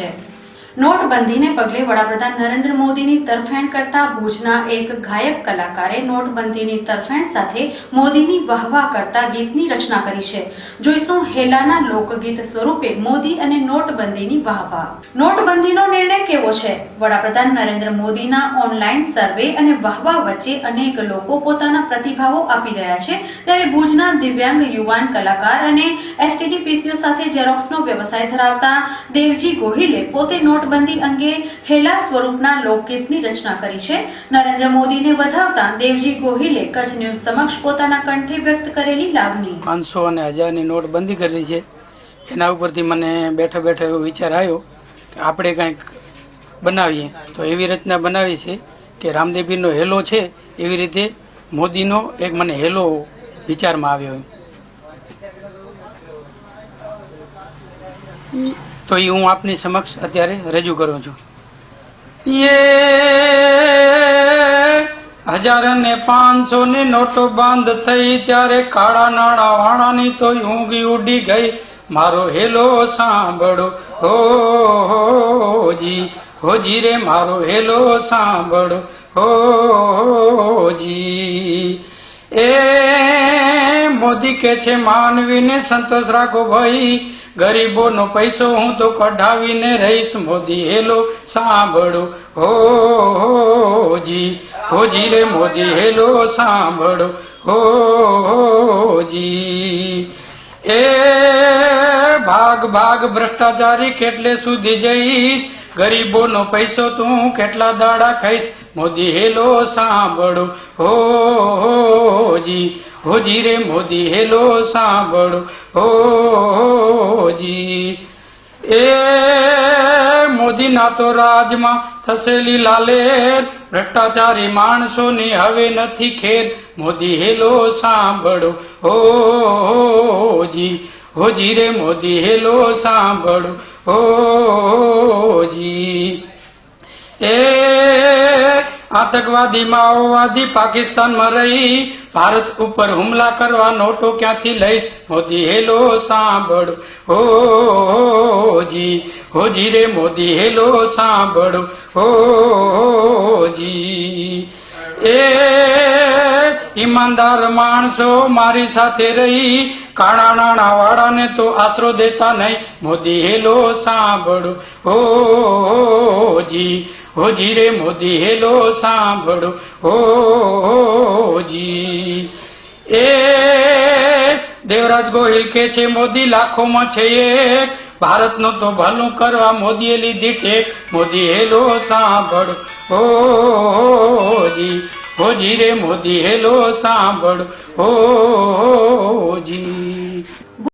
છે। નોટબંધીને પગલે વડાપ્રધાન નરેન્દ્ર મોદીની તરફેણ કરતા ભુજના એક ગાયક કલાકારે નોટબંધીની તરફેણ સાથે મોદીની વાહવાહ કરતા ગીતની રચના કરી છે। જોઈશું હેલાના લોકગીત સ્વરૂપે મોદી અને નોટબંધીની વાહવાહ। નોટબંધીનો નિર્ણય કેવો છે? વડાપ્રધાન નરેન્દ્ર મોદીના ઓનલાઈન સર્વે અને વાહવાહ વચ્ચે અનેક લોકો પોતાના પ્રતિભાવો આપી રહ્યા છે। ત્યારે ભુજના દિવ્યાંગ યુવાન કલાકાર અને એસટીડીપીસીઓ સાથે ઝેરોક્સનો વ્યવસાય ધરાવતા દેવજી ગોહિલે પોતે નોટબંધી અંગે હેલા સ્વરૂપના લોકગીતની રચના કરી છે। નરેન્દ્ર મોદીને વધાવતા દેવજી ગોહિલે કચ્છ ન્યૂઝ સમક્ષ પોતાના કંઠે વ્યક્ત કરેલી લાગણી। 500 અને 1000 ની નોટબંધી કરી છે। એના ઉપરથી મને બેઠા બેઠા એવો વિચાર આવ્યો કે આપણે કંઈક બનાવીએ। તો એવી રચના બનાવી છે કે રામદેવપીરનો હેલો છે એવી રીતે મોદીનો એક મને હેલો વિચારમાં આવ્યો। તો એ હું આપની સમક્ષ અત્યારે રજૂ કરું છું। 1000 ને 500 ની નોટો બંધ થઈ ત્યારે કાળા નાણાં વાળાની તો ઊંઘી ઉડી ગઈ। મારો હેલો સાંભળો હોજી હોજી રે મારો હેલો સાંભળો હોજી। એ મોદી કે છે માનવીને સંતોષ રાખો ભાઈ, ગરીબોનો પૈસો હું તો કઢાવીને રહીશ। મોદી હેલો સાંભળો હોજી હોજી રે મોદી હેલો સાંભળો હોજી। એ ભાગ ભાગ ભ્રષ્ટાચારી કેટલે સુધી જઈશ, ગરીબોનો પૈસો તું કેટલા દાડા ખાઈશ। મોદી હેલો સાંભળો હોજી હોજી રે મોદી હેલો સાંભળો હોજી। એ મોદીના તો રાજમાં થશેલી લાલેર, ભ્રષ્ટાચારી માણસોની હવે નથી ખેર। મોદી હેલો સાંભળો હોજી હોજી રે મોદી હેલો સાંભળો હોજી। એ આતંકવાદી માઓવાદી પાકિસ્તાનમાં રહી ભારત ઉપર હુમલા કરવા નોટો ક્યાંથી લઈશ। મોદી હેલો સાંભળો હોજી હોજી રે મોદી હેલો સાંભળો હોજી। એ ઈમાનદાર માણસો મારી સાથે રહી કાળા નાણાં વાળાને તો આશરો દેતા નહીં। મોદી હેલો સાંભળો હોજી હોજી રે મોદી હેલો સાંભળો હોજી। એ દેવરાજ ગોહિલ કે છે મોદી લાખોમાં છે એક, ભારતનો તો ભલું કરવા મોદીએ લીધી ટેક। મોદી હેલો સાંભળો હોજી હોજી રે મોદી હેલો સાંભળો હોજી।